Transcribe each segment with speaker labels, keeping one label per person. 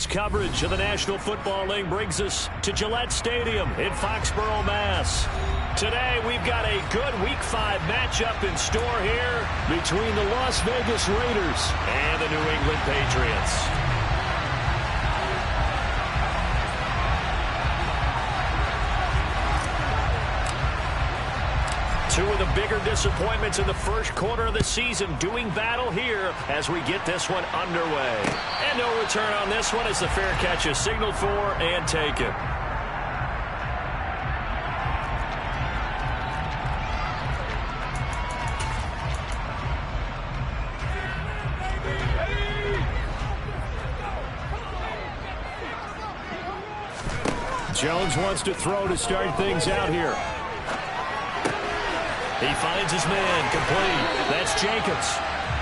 Speaker 1: Tonight's coverage of the National Football League brings us to Gillette Stadium in Foxborough, Mass. Today, we've got a good Week 5 matchup in store here between the Las Vegas Raiders and the New England Patriots. Two of the bigger disappointments in the first quarter of the season doing battle here as we get this one underway. And no return on this one as the fair catch is signaled for and taken. Jones wants to throw to start things out here. He finds his man complete. That's Jacobs.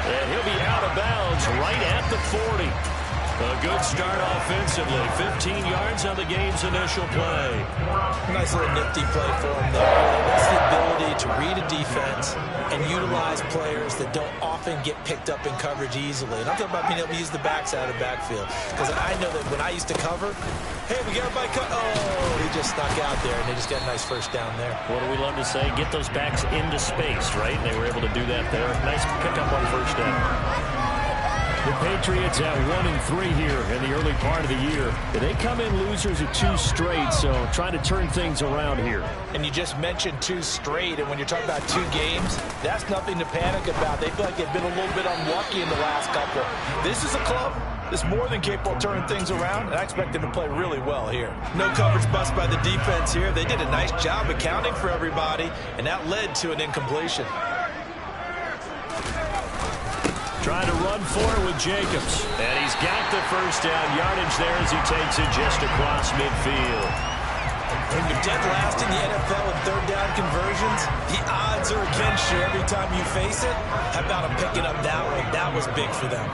Speaker 1: And he'll be out of bounds right at the 40. A good start offensively. 15 yards on the game's initial play.
Speaker 2: Nice little nifty play for him there. That's the ability to read a defense and utilize players that don't often get picked up in coverage easily. And I'm talking about being able to use the backs out of the backfield. Because I know that when I used to cover, hey, we got everybody cut. Oh, he just snuck out there, and they just got a nice first down there.
Speaker 1: What do we love to say? Get those backs into space, right? And they were able to do that there. Nice pickup on first down. The Patriots at 1-3 here in the early part of the year. They come in losers at 2 straight, so trying to turn things around here.
Speaker 2: And you just mentioned 2 straight, and when you're talking about 2 games, that's nothing to panic about. They feel like they've been a little bit unlucky in the last couple. This is a club that's more than capable of turning things around, and I expect them to play really well here. No coverage bust by the defense here. They did a nice job accounting for everybody, and that led to an incompletion.
Speaker 1: Trying to run for it with Jacobs. And he's got the first down yardage there as he takes it just across midfield.
Speaker 2: When you're dead last in the NFL with third down conversions, the odds are against you every time you face it. How about him picking up that one? That was big for them.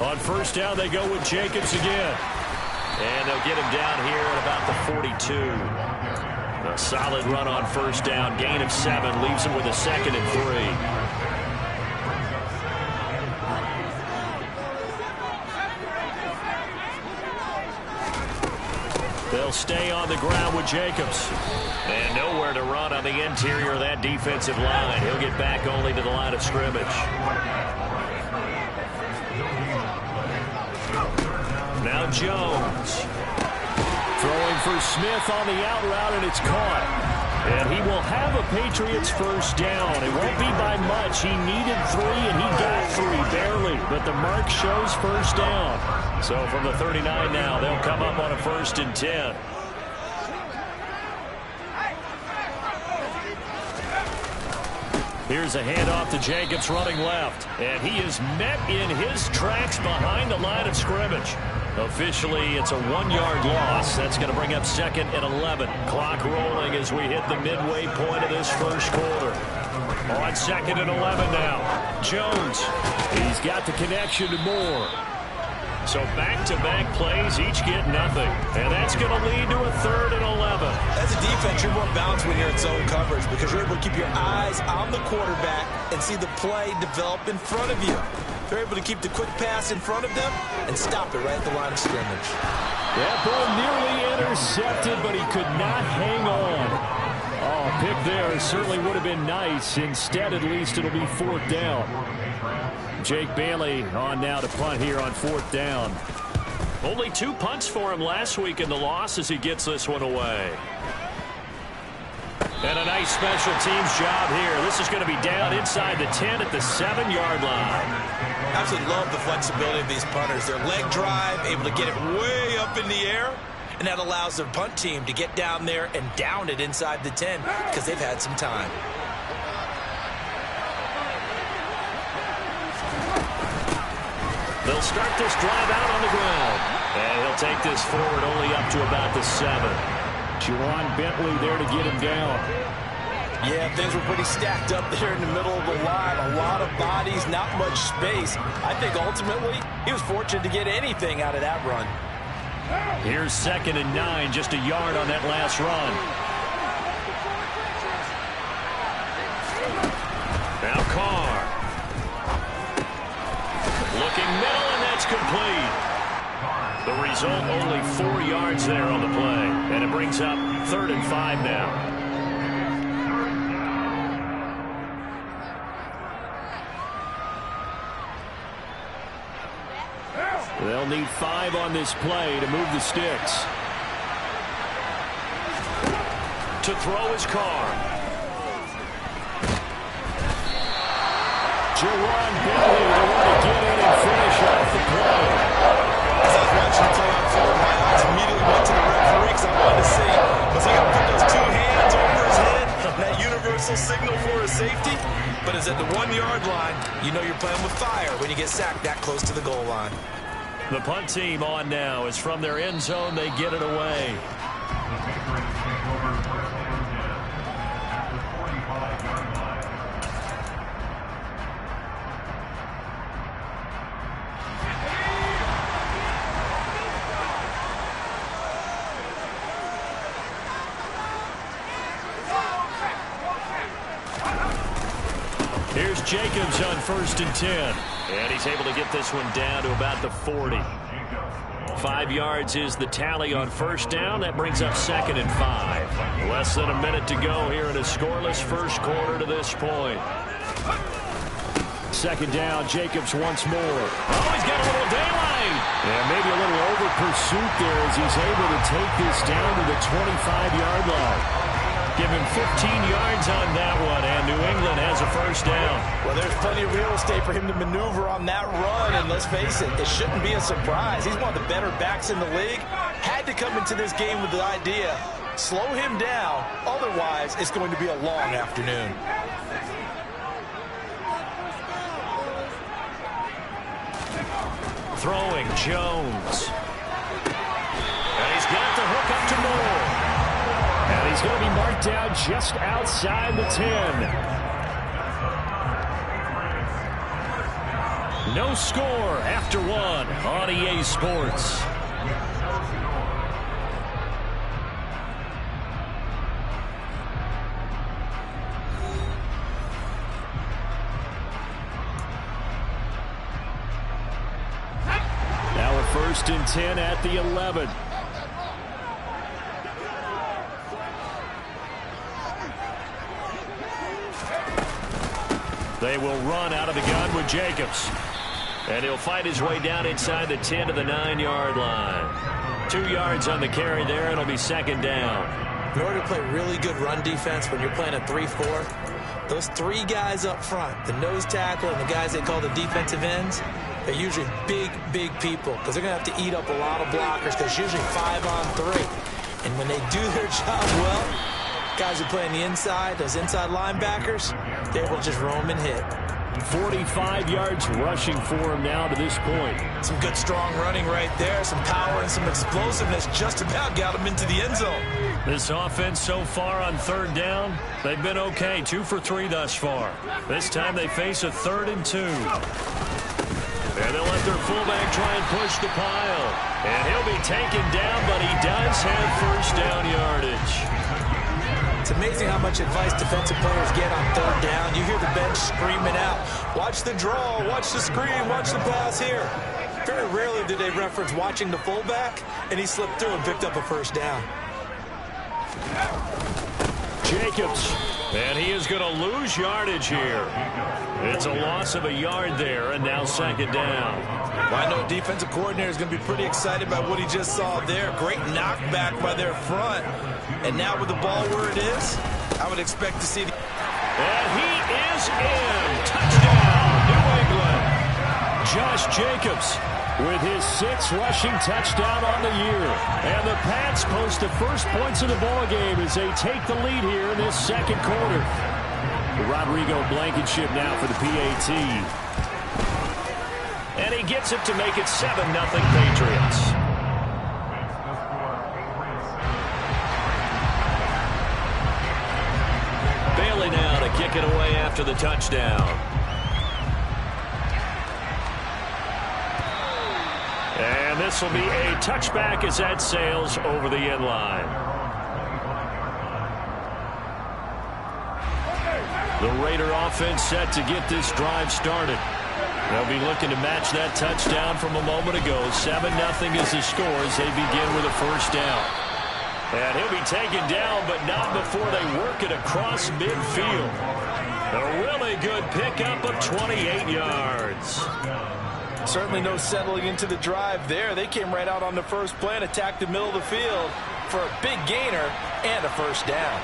Speaker 1: On first down, they go with Jacobs again. And they'll get him down here at about the 42. A solid run on first down. Gain of 7. Leaves him with a 2nd and 3. They'll stay on the ground with Jacobs. And nowhere to run on the interior of that defensive line. He'll get back only to the line of scrimmage. Now Jones. Throwing for Smith on the out route, and it's caught. And he will have a Patriots first down. It won't be by much. He needed 3, and he got 3, barely. But the mark shows first down. So from the 39 now, they'll come up on a 1st and 10. Here's a handoff to Jacobs running left. And he is met in his tracks behind the line of scrimmage. Officially, it's a 1-yard loss. That's going to bring up 2nd and 11. Clock rolling as we hit the midway point of this first quarter. On 2nd and 11 now. Jones, he's got the connection to Moore. So back-to-back plays, each get nothing. And that's going to lead to a 3rd and 11.
Speaker 2: As a defense, you're more balanced when you're in zone coverage because you're able to keep your eyes on the quarterback and see the play develop in front of you. They're able to keep the quick pass in front of them and stop it right at the line of scrimmage.
Speaker 1: That ball nearly intercepted, but he could not hang on. Oh, pick there certainly would have been nice. Instead, at least, it'll be 4th down. Jake Bailey on now to punt here on 4th down. Only 2 punts for him last week in the loss as he gets this one away. And a nice special teams job here. This is going to be down inside the 10 at the 7-yard line.
Speaker 2: Absolutely love the flexibility of these punters. Their leg drive, able to get it way up in the air, and that allows their punt team to get down there and down it inside the 10 because they've had some time.
Speaker 1: They'll start this drive out on the ground. And he'll take this forward only up to about the 7. Juwan Bentley there to get him down.
Speaker 2: Yeah, things were pretty stacked up there in the middle of the line. A lot of bodies, not much space. I think ultimately he was fortunate to get anything out of that run.
Speaker 1: Here's 2nd and 9, just a yard on that last run. Now Carr. Looking middle, and that's complete. The result, only 4 yards there on the play. And it brings up 3rd and 5 now. They'll need 5 on this play to move the sticks. To throw his car. Jaron Bailey, the one to get in and finish off the play.
Speaker 2: As I was watching him throw out forward, my eyes immediately went to the referee because I wanted to see, was he going to put those 2 hands over his head, that universal signal for a safety? But it's at the 1-yard line. You know you're playing with fire when you get sacked that close to the goal line.
Speaker 1: The punt team on now is from their end zone. They get it away. Here's Jacobs on 1st and 10. And he's able to get this one down to about the 40. 5 yards is the tally on 1st down. That brings up 2nd and 5. Less than a minute to go here in a scoreless 1st quarter to this point. 2nd down, Jacobs once more. Oh, he's got a little daylight. Yeah, maybe a little over pursuit there as he's able to take this down to the 25-yard line. Give him 15 yards on that one, and New England has a 1st down.
Speaker 2: Well, there's plenty of real estate for him to maneuver on that run, and let's face it, it shouldn't be a surprise. He's one of the better backs in the league. Had to come into this game with the idea, slow him down, otherwise it's going to be a long afternoon.
Speaker 1: Throwing, Jones. And he's got the hook up to Moore. And he's going to be marked down just outside the 10. No score after 1 on EA Sports. Now a 1st and 10 at the 11. They will run out of the gun with Jacobs. And he'll fight his way down inside the 10 to the 9-yard line. 2 yards on the carry there, and it'll be 2nd down.
Speaker 2: In order to play really good run defense when you're playing a 3-4, those 3 guys up front, the nose tackle and the guys they call the defensive ends, they're usually big, big people because they're going to have to eat up a lot of blockers because usually 5 on 3. And when they do their job well, guys who play on the inside, those inside linebackers, they will just roam and hit.
Speaker 1: 45 yards rushing for him now to this point.
Speaker 2: Some good, strong running right there. Some power and some explosiveness just about got him into the end zone.
Speaker 1: This offense so far on 3rd down, they've been okay. 2 for 3 thus far. This time they face a 3rd and 2. And they'll let their fullback try and push the pile. And he'll be taken down, but he does have 1st down yardage.
Speaker 2: It's amazing how much advice defensive players get on 3rd down. You hear the bench screaming out, watch the draw, watch the screen, watch the pass here. Very rarely do they reference watching the fullback, and he slipped through and picked up a 1st down.
Speaker 1: Jacobs, and he is going to lose yardage here. It's a loss of a yard there, and now 2nd down.
Speaker 2: Well, I know defensive coordinator is going to be pretty excited by what he just saw there. Great knockback by their front. And now with the ball where it is, I would expect to see the...
Speaker 1: And he is in. Touchdown, New England. Josh Jacobs with his 6th rushing touchdown on the year. And the Pats post the first points of the ballgame as they take the lead here in this 2nd quarter. Rodrigo Blankenship now for the PAT. And he gets it to make it 7-0 Patriots. Bailey now to kick it away after the touchdown. And this will be a touchback as that sails over the end line. The Raider offense set to get this drive started. They'll be looking to match that touchdown from a moment ago. 7-0 is the score as they begin with a first down. And he'll be taken down, but not before they work it across midfield. A really good pickup of 28 yards.
Speaker 2: Certainly no settling into the drive there. They came right out on the first play and attacked the middle of the field for a big gainer and a first down.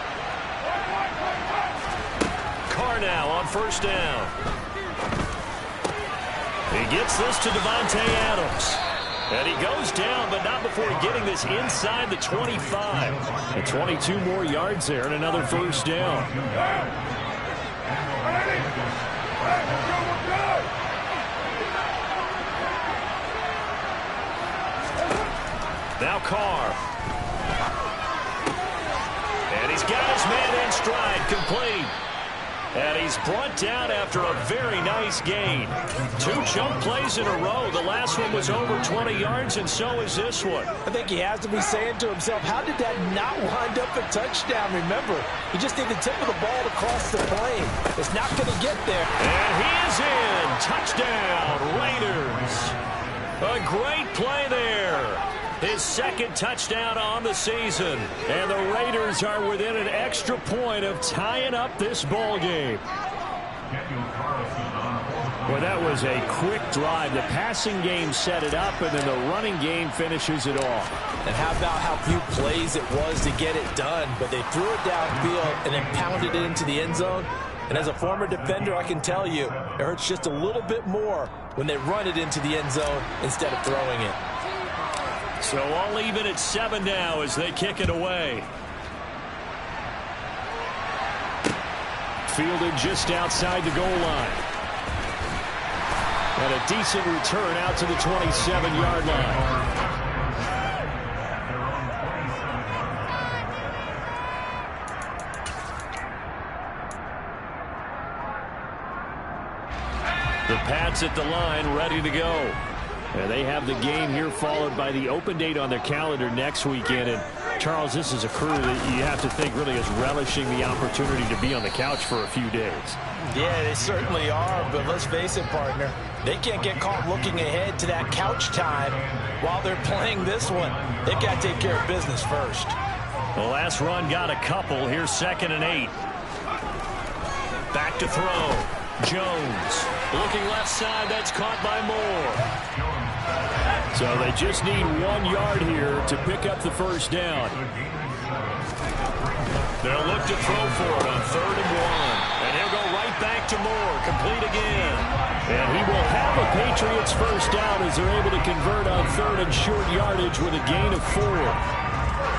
Speaker 1: Carr now on first down. He gets this to Devontae Adams. And he goes down, but not before getting this inside the 25. And 22 more yards there and another first down. Now Carr. And he's got his man in stride, complete. And he's brought down after a very nice gain. 2 jump plays in a row. The last one was over 20 yards, and so is this one.
Speaker 2: I think he has to be saying to himself, how did that not wind up a touchdown? Remember, you just need the tip of the ball to cross the plane. It's not going to get there.
Speaker 1: And he is in. Touchdown, Raiders. A great play there. His second touchdown on the season. And the Raiders are within an extra point of tying up this ball game. Well, that was a quick drive. The passing game set it up, and then the running game finishes it off.
Speaker 2: And how about how few plays it was to get it done? But they threw it downfield and then pounded it into the end zone. And as a former defender, I can tell you, it hurts just a little bit more when they run it into the end zone instead of throwing it.
Speaker 1: So all even at 7 now as they kick it away. Fielded just outside the goal line. And a decent return out to the 27-yard line. The Pats at the line, ready to go. And they have the game here followed by the open date on their calendar next weekend. And, Charles, this is a crew that you have to think really is relishing the opportunity to be on the couch for a few days.
Speaker 2: Yeah, they certainly are. But let's face it, partner, they can't get caught looking ahead to that couch time while they're playing this one. They've got to take care of business first.
Speaker 1: The last run got a couple. Here's 2nd and 8. Back to throw. Jones looking left side. That's caught by Moore. So they just need 1 yard here to pick up the first down. They'll look to throw for it on 3rd and 1. And he'll go right back to Moore. Complete again. And he will have a Patriots first down as they're able to convert on 3rd and short yardage with a gain of 4.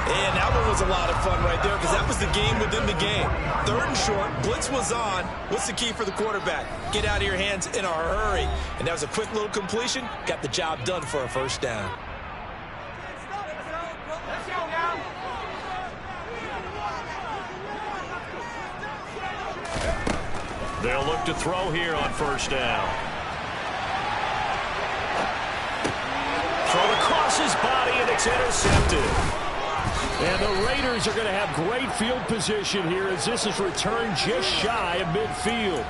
Speaker 2: And that one was a lot of fun right there because that was the game within the game. 3rd and short, blitz was on. What's the key for the quarterback? Get out of your hands in a hurry. And that was a quick little completion. Got the job done for a first down.
Speaker 1: They'll look to throw here on first down. Throw across his body, and it's intercepted. And the Raiders are going to have great field position here as this is returned just shy of midfield.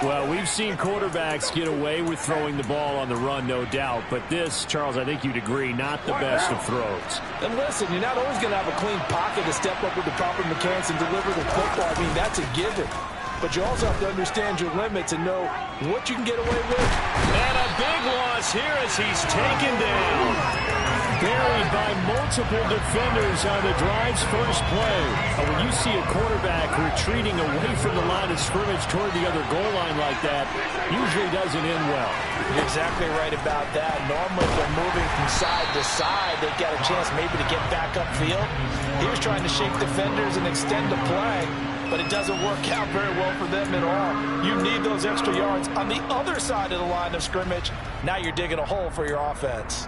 Speaker 1: Well, we've seen quarterbacks get away with throwing the ball on the run, no doubt. But this, Charles, I think you'd agree, not the best of throws.
Speaker 2: And listen, you're not always going to have a clean pocket to step up with the proper mechanics and deliver the football. I mean, that's a given. But you also have to understand your limits and know what you can get away with.
Speaker 1: And a big loss here as he's taken down. Buried by multiple defenders on the drive's first play. When you see a quarterback retreating away from the line of scrimmage toward the other goal line like that, usually doesn't end well.
Speaker 2: You're exactly right about that. Normally, if they're moving from side to side, they've got a chance maybe to get back upfield. He was trying to shake defenders and extend the play, but it doesn't work out very well for them at all. You need those extra yards on the other side of the line of scrimmage. Now you're digging a hole for your offense.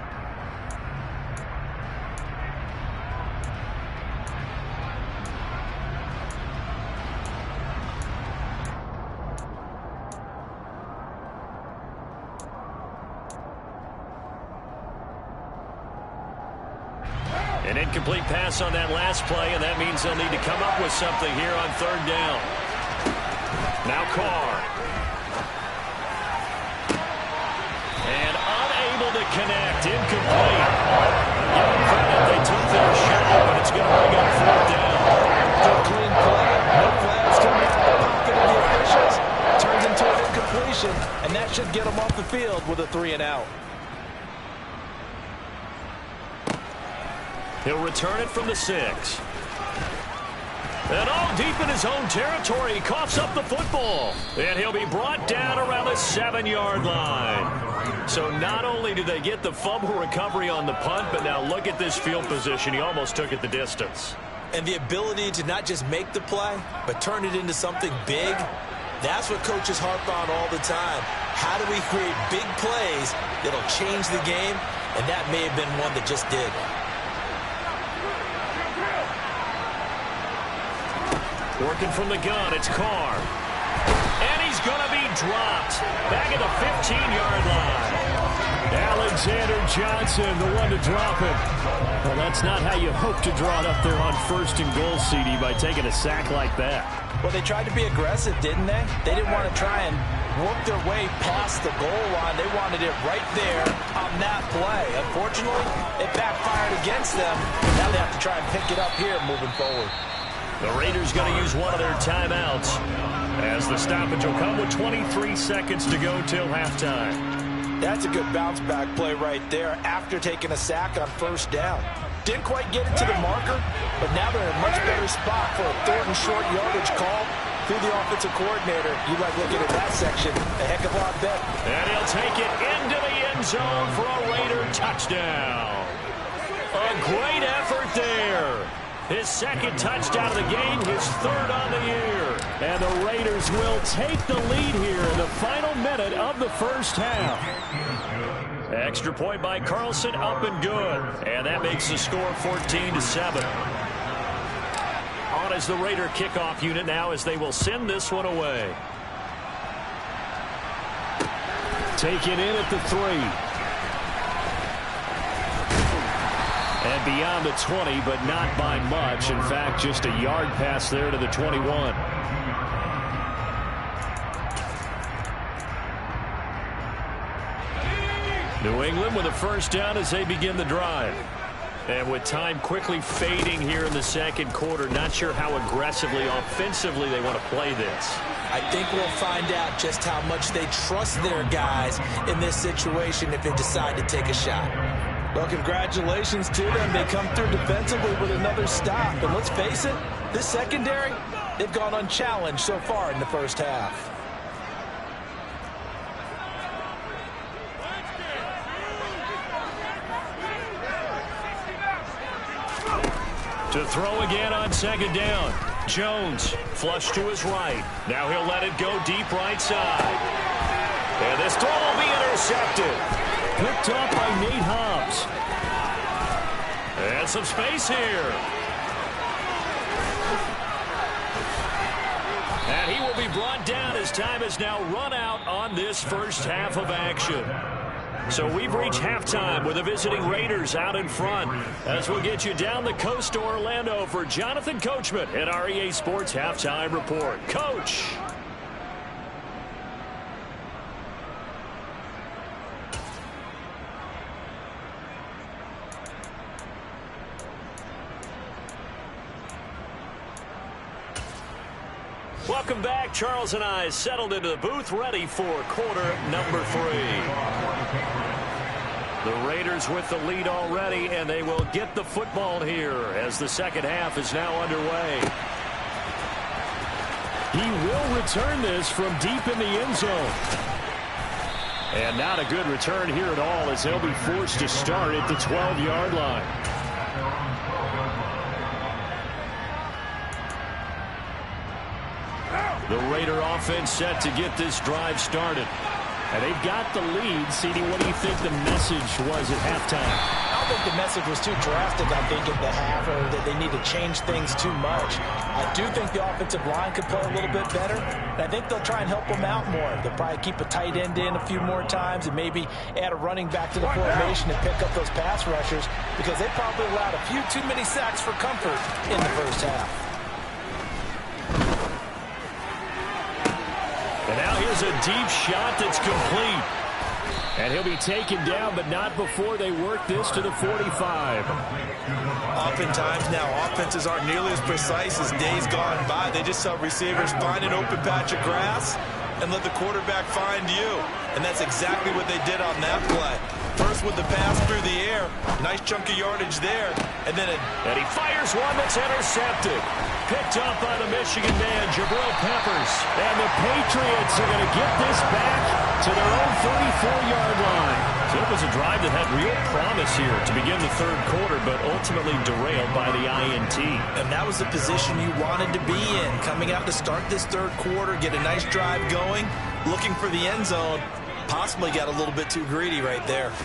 Speaker 1: An incomplete pass on that last play, and that means they'll need to come up with something here on 3rd down. Now Carr. connect. Incomplete. Give them credit. They took their shot, but it's going to bring up fourth down.
Speaker 2: Good clean play. No flags coming out of the pocket of the officials. Turns into an incompletion, and that should get them off the field with a 3-and-out.
Speaker 1: He'll return it from the 6. And all deep in his own territory, he coughs up the football. And he'll be brought down around the 7-yard line. So not only do they get the fumble recovery on the punt, but now look at this field position. He almost took it the distance.
Speaker 2: And the ability to not just make the play, but turn it into something big, that's what coaches harp on all the time. How do we create big plays that'll change the game? And that may have been one that just did.
Speaker 1: Working from the gun, it's Carr. And he's going to be dropped. Back at the 15-yard line. Alexander Johnson, the one to drop it. Well, that's not how you hope to draw it up there on 1st and goal, CD, by taking a sack like that.
Speaker 2: Well, they tried to be aggressive, didn't they? They didn't want to try and work their way past the goal line. They wanted it right there on that play. Unfortunately, it backfired against them. Now they have to try and pick it up here moving forward.
Speaker 1: The Raiders going to use one of their timeouts as the stoppage will come with 23 seconds to go till halftime.
Speaker 2: That's a good bounce-back play right there after taking a sack on 1st down. Didn't quite get it to the marker, but now they're in a much better spot for a 3rd and short yardage call through the offensive coordinator. You like looking at that section. A heck of a lot better.
Speaker 1: And he'll take it into the end zone for a Raider touchdown. A great effort there. His 2nd touchdown of the game, his 3rd on the year. And the Raiders will take the lead here in the final minute of the 1st half. Extra point by Carlson, up and good. And that makes the score 14-7. On is the Raider kickoff unit now as they will send this one away. Taken in at the 3. And beyond the 20, but not by much. In fact, just a yard pass there to the 21. New England with a 1st down as they begin the drive. And with time quickly fading here in the 2nd quarter, not sure how aggressively, offensively they want to play this.
Speaker 2: I think we'll find out just how much they trust their guys in this situation if they decide to take a shot. Well, congratulations to them. They come through defensively with another stop. And let's face it, this secondary, they've gone unchallenged so far in the 1st half.
Speaker 1: To throw again on 2nd down. Jones, flush to his right. Now he'll let it go deep right side. And this throw will be intercepted. Picked up by Nate Hobbs. And some space here. And he will be brought down as time has now run out on this 1st half of action. So we've reached halftime with the visiting Raiders out in front. As we'll get you down the coast to Orlando for Jonathan Coachman at our EA Sports Halftime Report. Coach. Welcome back. Charles and I settled into the booth, ready for quarter number 3. The Raiders with the lead already, and they will get the football here as the 2nd half is now underway. He will return this from deep in the end zone. And not a good return here at all as they'll be forced to start at the 12-yard line. The Raider offense set to get this drive started. And they've got the lead. CD, what do you think the message was at halftime?
Speaker 2: I don't think the message was too drastic, I think, at the half, or that they need to change things too much. I do think the offensive line could play a little bit better. And I think they'll try and help them out more. They'll probably keep a tight end in a few more times and maybe add a running back to the formation and pick up those pass rushers because they probably allowed a few too many sacks for comfort in the 1st half.
Speaker 1: And now here's a deep shot that's complete. And he'll be taken down, but not before they work this to the 45.
Speaker 2: Oftentimes now, offenses aren't nearly as precise as days gone by. They just saw receivers find an open patch of grass and let the quarterback find you. And that's exactly what they did on that play. First with the pass through the air. Nice chunk of yardage there. And
Speaker 1: he fires one that's intercepted. Picked up by the Michigan man, Jabril Peppers. And the Patriots are going to get this back to their own 34-yard line. So it was a drive that had real promise here to begin the third quarter, but ultimately derailed by the INT.
Speaker 2: And that was the position you wanted to be in. Coming out to start this third quarter, get a nice drive going, looking for the end zone. Possibly got a little bit too greedy right there.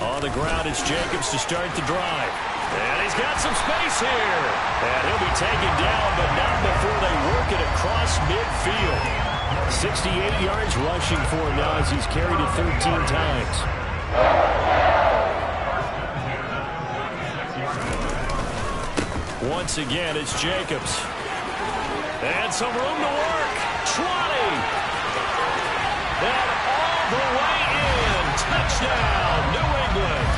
Speaker 1: On the ground, it's Jacobs to start the drive. And he's got some space here. And he'll be taken down, but not before they work it across midfield. 68 yards rushing for him now as he's carried it 13 times. Once again, it's Jacobs. And some room to work. 20. And all the way in. Touchdown, New England.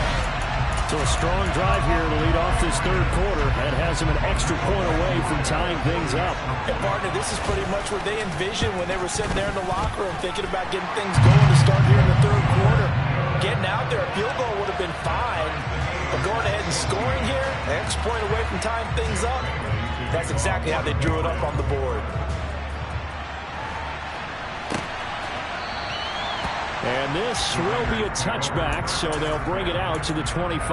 Speaker 1: So a strong drive here to lead off this third quarter. That has him an extra point away from tying things up.
Speaker 2: And partner, this is pretty much what they envisioned when they were sitting there in the locker room thinking about getting things going to start here in the third quarter. Getting out there, a field goal would have been fine. But going ahead and scoring here, an extra point away from tying things up, that's exactly how they drew it up on the board.
Speaker 1: And this will be a touchback, so they'll bring it out to the 25.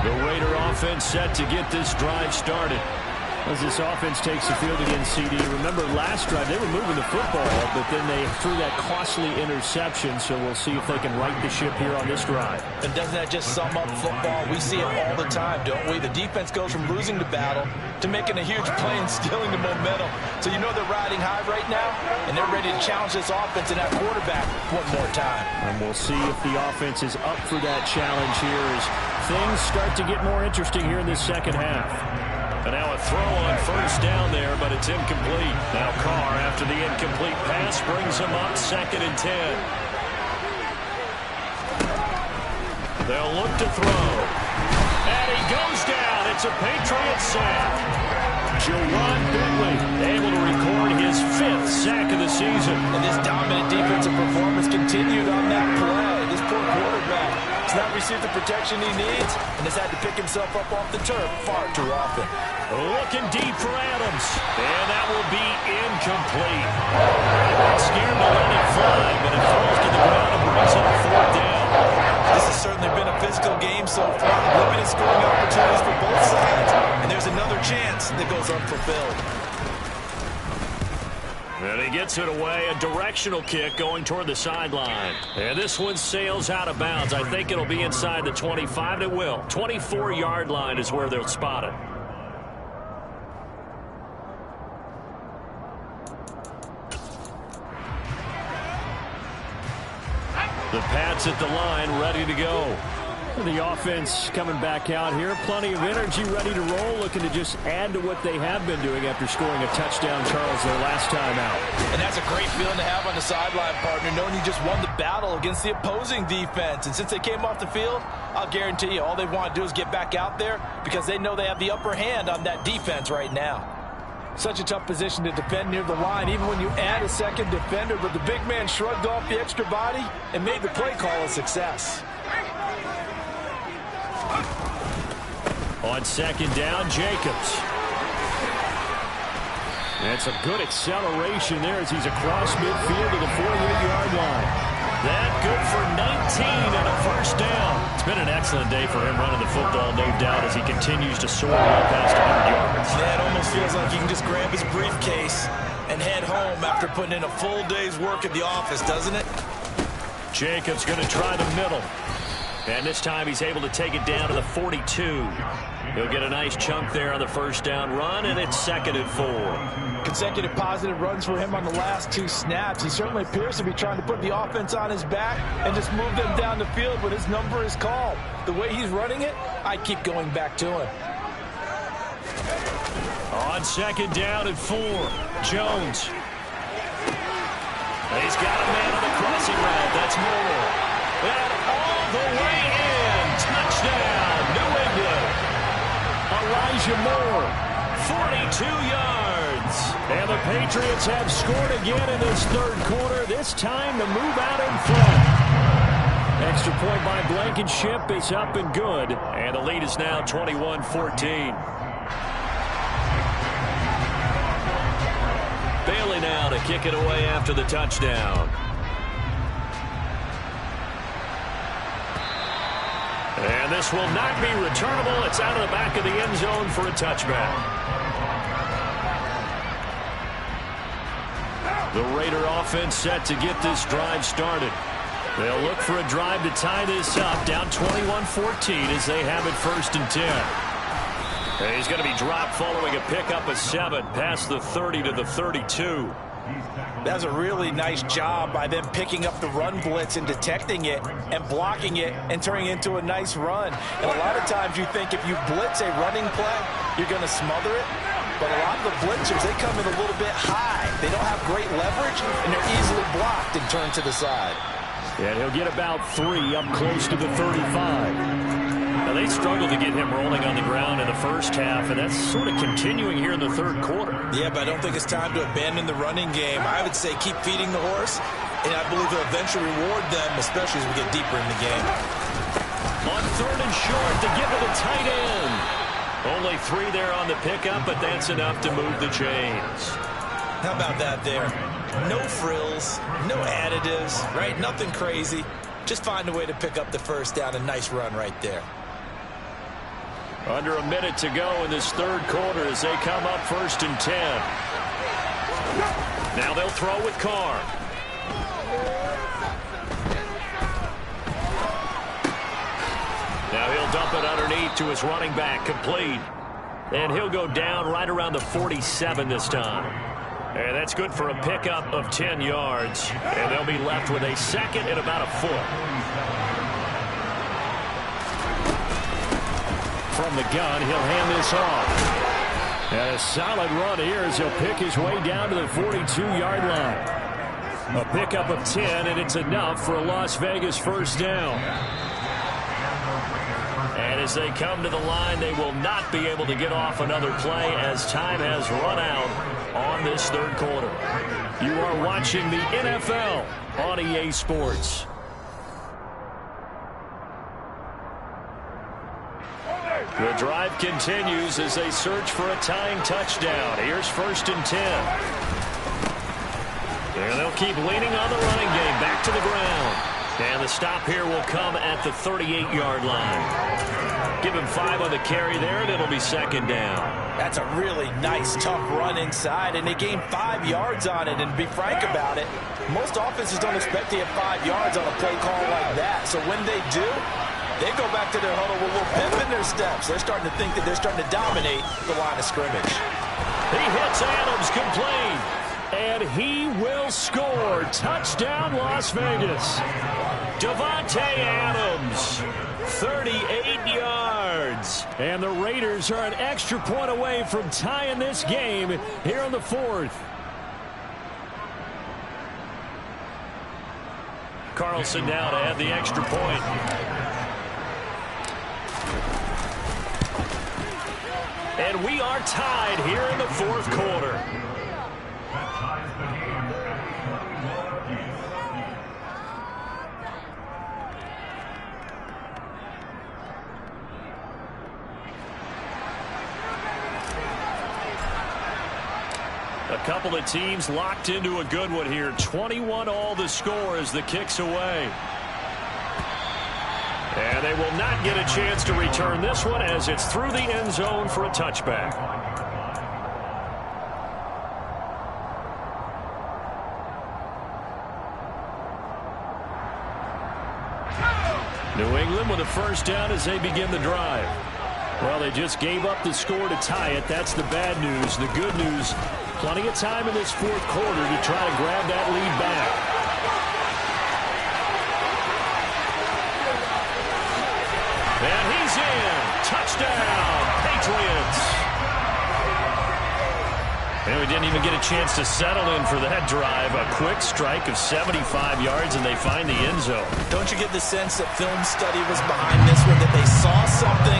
Speaker 1: The Raider offense set to get this drive started. As this offense takes the field again, CD. Remember last drive, they were moving the football, but then they threw that costly interception, so we'll see if they can right the ship here on this drive.
Speaker 2: And doesn't that just sum up football? We see it all the time, don't we? The defense goes from losing the battle to making a huge play and stealing the momentum. So you know they're riding high right now, and they're ready to challenge this offense and that quarterback one more time.
Speaker 1: And we'll see if the offense is up for that challenge here as things start to get more interesting here in this second half. And now a throw on first down there, but it's incomplete. Now Carr, after the incomplete pass, brings him up 2nd and 10. They'll look to throw. And he goes down. It's a Patriots sack. Jawan Bentley able to record his 5th sack of the season.
Speaker 2: And this dominant defensive performance continued on that play. This poor quarterback has not received the protection he needs and has had to pick himself up off the turf far too often.
Speaker 1: Looking deep for Adams. And that will be incomplete. Scared to let it fly, but it falls to the ground and brings up 4th down.
Speaker 2: This has certainly been a physical game so far. Limited scoring opportunities for both sides. And there's another chance that goes unfulfilled.
Speaker 1: And he gets it away, a directional kick going toward the sideline. And this one sails out of bounds. I think it'll be inside the 25. It will. 24-yard line is where they'll spot it. The Pats at the line, ready to go. The offense coming back out here. Plenty of energy, ready to roll, looking to just add to what they have been doing after scoring a touchdown, Charles, their last time out.
Speaker 2: And that's a great feeling to have on the sideline, partner, knowing you just won the battle against the opposing defense. And since they came off the field, I'll guarantee you all they want to do is get back out there because they know they have the upper hand on that defense right now. Such a tough position to defend near the line, even when you add a second defender, but the big man shrugged off the extra body and made the play call a success.
Speaker 1: On 2nd down, Jacobs. That's a good acceleration there as he's across midfield to the 48-yard line. That good for 19 and a first down. It's been an excellent day for him running the football, no doubt, as he continues to soar well past 100 yards.
Speaker 2: Yeah, it almost feels like he can just grab his briefcase and head home after putting in a full day's work at the office, doesn't it?
Speaker 1: Jacobs going to try the middle. And this time he's able to take it down to the 42. He'll get a nice chunk there on the first down run, and it's 2nd and 4.
Speaker 2: Consecutive positive runs for him on the last 2 snaps. He certainly appears to be trying to put the offense on his back and just move them down the field when his number is called. The way he's running it, I keep going back to him.
Speaker 1: On 2nd down and 4, Jones. He's got a man on the crossing route. That's Moore. And all the way in. Touchdown, New England. Elijah Moore, 42 yards. And the Patriots have scored again in this third quarter, this time to move out in front. Extra point by Blankenship is up and good. And the lead is now 21-14. Bailey now to kick it away after the touchdown. And this will not be returnable. It's out of the back of the end zone for a touchback. The Raider offense set to get this drive started. They'll look for a drive to tie this up, down 21-14 as they have it 1st and 10. And he's going to be dropped following a pickup of 7 past the 30 to the 32.
Speaker 2: That's a really nice job by them picking up the run blitz and detecting it and blocking it and turning it into a nice run. And a lot of times you think if you blitz a running play, you're going to smother it. But a lot of the blitzers, they come in a little bit high. They don't have great leverage, and they're easily blocked and turned to the side.
Speaker 1: And he'll get about 3 up close to the 35. Now, they struggled to get him rolling on the ground in the first half, and that's sort of continuing here in the third quarter.
Speaker 2: Yeah, but I don't think it's time to abandon the running game. I would say keep feeding the horse, and I believe it'll eventually reward them, especially as we get deeper in the game.
Speaker 1: On 3rd and short to give it a tight end. Only 3 there on the pickup, but that's enough to move the chains.
Speaker 2: How about that there? No frills, no additives, right? Nothing crazy. Just find a way to pick up the first down. A nice run right there.
Speaker 1: Under a minute to go in this third quarter as they come up 1st and 10. Now they'll throw with Carr. Now he'll dump it underneath to his running back, complete. And he'll go down right around the 47 this time. And that's good for a pickup of 10 yards. And they'll be left with a 2nd and about a foot. From the gun, he'll hand this off. And a solid run here as he'll pick his way down to the 42-yard line. A pickup of 10, and it's enough for a Las Vegas first down. And as they come to the line, they will not be able to get off another play as time has run out on this third quarter. You are watching the NFL on EA Sports. The drive continues as they search for a tying touchdown. Here's 1st and 10. And they'll keep leaning on the running game. Back to the ground. And the stop here will come at the 38-yard line. Give him 5 on the carry there, and it'll be 2nd down. That's a really nice, tough run inside, and they gained 5 yards on it. And to be frank about it, most offenses don't expect to have 5 yards on a play call like that. So when they do, they go back to their huddle with a little pep in their steps. They're starting to think that they're starting to dominate the line of scrimmage. He hits Adams, complete. And he will score. Touchdown, Las Vegas. Davante Adams, 38 yards. And the Raiders are an extra point away from tying this game here on the 4th. Carlson now to add the extra point. And we are tied here in the 4th quarter. A couple of teams locked into a good one here. 21-all the score as the kick's away. And they will not get a chance to return this one as it's through the end zone for a touchback. New England with a first down as they begin the drive. Well, they just gave up the score to tie it. That's the bad news. The good news, plenty of time in this 4th quarter to try to grab that lead back. And he's in. Touchdown, Patriots. And we didn't even get a chance to settle in for that drive. A quick strike of 75 yards, and they find the end zone.
Speaker 2: Don't you get the sense that film study was behind this one, that they saw something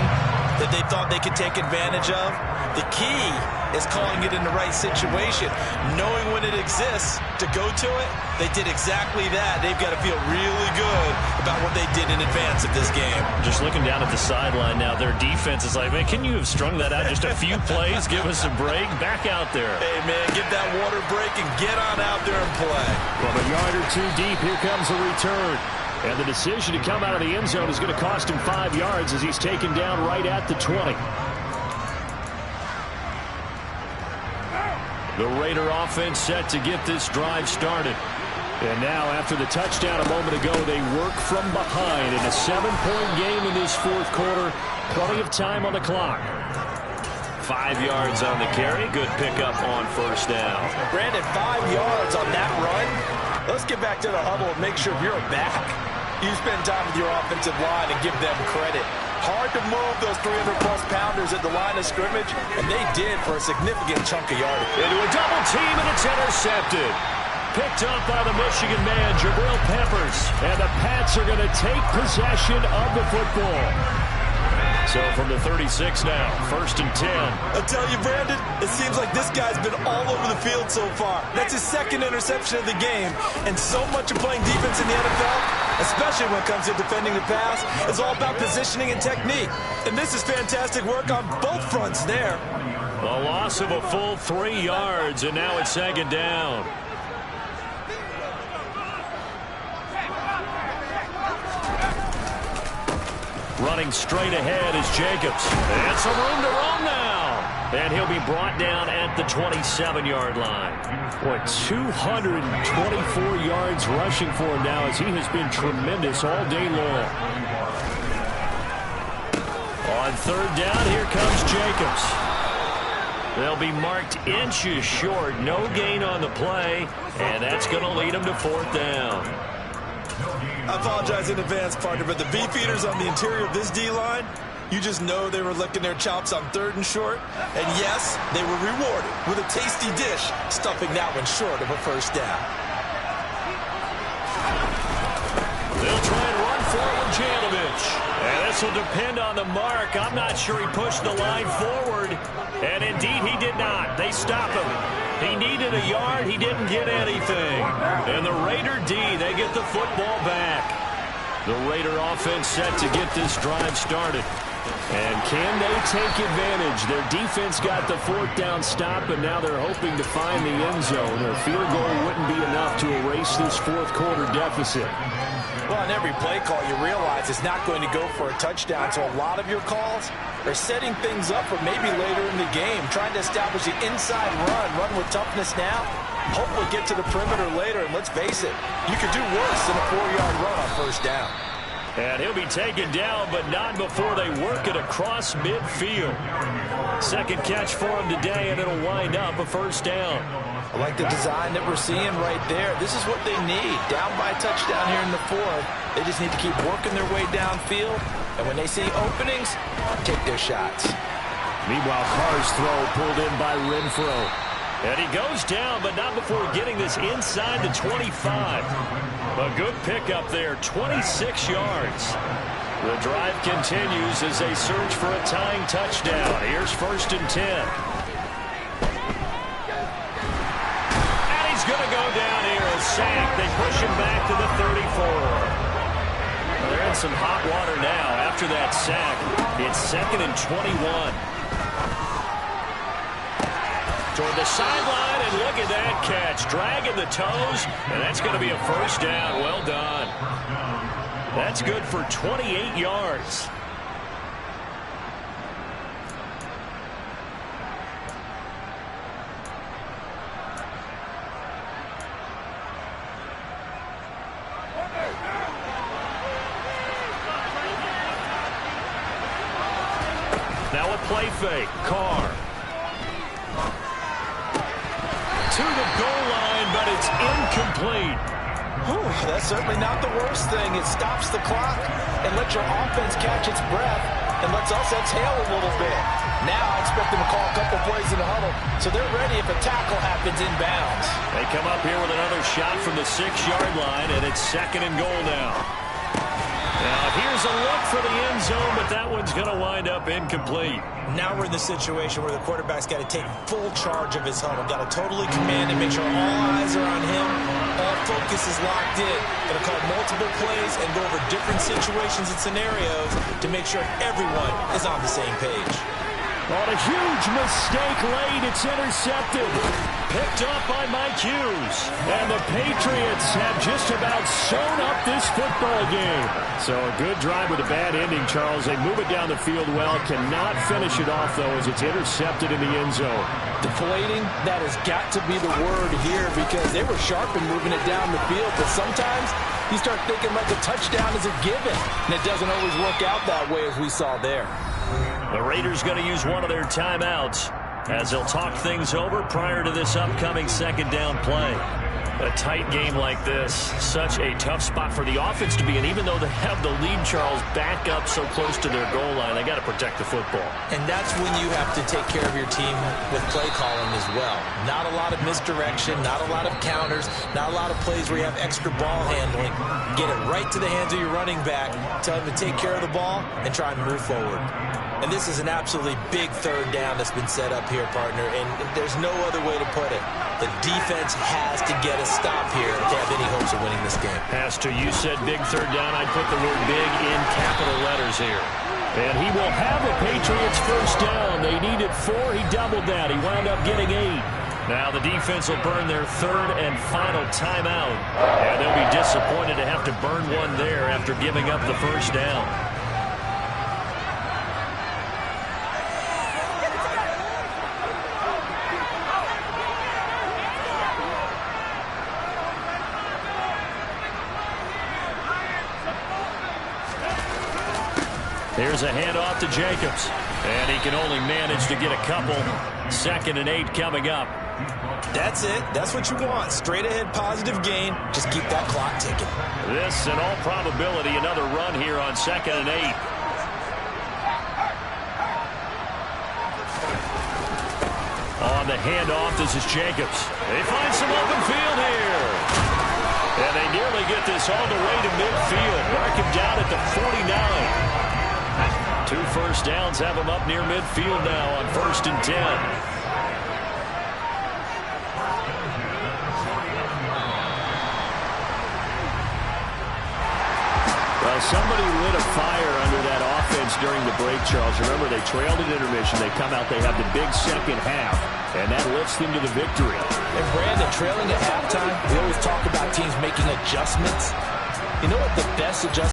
Speaker 2: that they thought they could take advantage of? The key is calling it in the right situation, knowing when it exists to go to it. They did exactly that. They've got to feel really good about what they did in advance of this game.
Speaker 1: Just looking down at the sideline now, their defense is like, man, can you have strung that out just a few plays? Give us a break. Back out there.
Speaker 2: Hey, man, get that water break and get on out there and play.
Speaker 1: From a yard or two deep, here comes a return. And the decision to come out of the end zone is going to cost him 5 yards as he's taken down right at the 20. The Raider offense set to get this drive started. And now, after the touchdown a moment ago, they work from behind in a 7-point game in this fourth quarter. Plenty of time on the clock. 5 yards on the carry. Good pickup on first down.
Speaker 2: Brandon, 5 yards on that run. Let's get back to the huddle and make sure you're back. You spend time with your offensive line and give them credit. Hard to move those 300-plus pounders at the line of scrimmage, and they did for a significant chunk of yardage.
Speaker 1: Into a double team, and it's intercepted. Picked up by the Michigan man, Jabril Peppers. And the Pats are going to take possession of the football. So from the 36 now, 1st and 10.
Speaker 2: I'll tell you, Brandon, it seems like this guy's been all over the field so far. That's his second interception of the game. And so much of playing defense in the NFL, especially when it comes to defending the pass, is all about positioning and technique. And this is fantastic work on both fronts there.
Speaker 1: A loss of a full 3 yards, and now it's 2nd down. Running straight ahead is Jacobs. And some room to run now. And he'll be brought down at the 27-yard line. Boy, 224 yards rushing for him now as he has been tremendous all day long. On 3rd down, here comes Jacobs. They'll be marked inches short. No gain on the play. And that's going to lead them to 4th down.
Speaker 2: I apologize in advance, partner, but the beefeaters on the interior of this D-line, you just know they were licking their chops on 3rd and short. And yes, they were rewarded with a tasty dish, stuffing that one short of a 1st down.
Speaker 1: They'll try and run for it with Janovich. And this will depend on the mark. I'm not sure he pushed the line forward. And indeed, he did not. They stop him. He needed a yard. He didn't get anything. And the Raider D, they get the football back. The Raider offense set to get this drive started. And can they take advantage? Their defense got the 4th down stop, and now they're hoping to find the end zone. A field goal wouldn't be enough to erase this 4th quarter deficit.
Speaker 2: Well, on every play call, you realize it's not going to go for a touchdown, so a lot of your calls are setting things up for maybe later in the game, trying to establish the inside run with toughness now, hopefully get to the perimeter later, and let's face it, you could do worse than a 4-yard run on 1st down.
Speaker 1: And he'll be taken down, but not before they work it across midfield. 2nd catch for him today, and it'll wind up a 1st down.
Speaker 2: I like the design that we're seeing right there. This is what they need. Down by a touchdown here in the 4th. They just need to keep working their way downfield. And when they see openings, take their shots.
Speaker 1: Meanwhile, Carr's throw pulled in by Renfro. And he goes down, but not before getting this inside the 25. A good pickup there, 26 yards. The drive continues as they search for a tying touchdown. Here's 1st and 10. Going to go down here and sack. They push him back to the 34. They're in some hot water now after that sack. It's 2nd and 21. Toward the sideline, and look at that catch. Dragging the toes, and that's going to be a 1st down. Well done. That's good for 28 yards. Now a play fake. Carr. To the goal line, but it's incomplete.
Speaker 2: Whew, that's certainly not the worst thing. It stops the clock and lets your offense catch its breath. and lets us exhale a little bit. Now I expect them to call a couple plays in the huddle, so they're ready if a tackle happens inbounds.
Speaker 1: They come up here with another shot from the 6-yard line, and it's 2nd and goal now. Now, here's a look for the end zone, but that one's going to wind up incomplete.
Speaker 2: Now we're in the situation where the quarterback's got to take full charge of his huddle. Got to totally command and make sure all eyes are on him. All focus is locked in. Got to call multiple plays and go over different situations and scenarios to make sure everyone is on the same page.
Speaker 1: On a huge mistake late, it's intercepted. Picked up by Mike Hughes. And the Patriots have just about sewn up this football game. So a good drive with a bad ending, Charles. They move it down the field well. Cannot finish it off, though, as it's intercepted in the end zone.
Speaker 2: Deflating, that has got to be the word here because they were sharp in moving it down the field. But sometimes you start thinking like a touchdown is a given. And it doesn't always work out that way as we saw there.
Speaker 1: The Raiders going to use one of their timeouts as they'll talk things over prior to this upcoming 2nd down play. A tight game like this, such a tough spot for the offense to be in. Even though they have the lead, Charles, back up so close to their goal line, they got to protect the football.
Speaker 2: And that's when you have to take care of your team with play calling as well. Not a lot of misdirection, not a lot of counters, not a lot of plays where you have extra ball handling. Get it right to the hands of your running back, tell him to take care of the ball, and try and move forward. And this is an absolutely big 3rd down that's been set up here, partner, and there's no other way to put it. The defense has to get a stop here if they have any hopes of winning this game.
Speaker 1: Pastor, you said big 3rd down. I'd put the word big in capital letters here. And he will have a Patriots 1st down. They needed 4. He doubled that. He wound up getting 8. Now the defense will burn their 3rd and final timeout. And they'll be disappointed to have to burn one there after giving up the 1st down. Here's a handoff to Jacobs. And he can only manage to get a couple. 2nd and 8 coming up.
Speaker 2: That's it. That's what you want. Straight ahead positive gain. Just keep that clock ticking.
Speaker 1: This, in all probability, another run here on 2nd and 8. On the handoff, this is Jacobs. They find some open field here. And they nearly get this all the way to midfield. Mark him down at the 49. 2 first downs have him up near midfield now on 1st and 10. Well, somebody lit a fire under that offense during the break, Charles. Remember, they trailed at intermission. They come out, they have the big 2nd half, and that lifts them to the victory.
Speaker 2: And Brandon, trailing at halftime, we always talk about teams making adjustments. You know what the best adjustment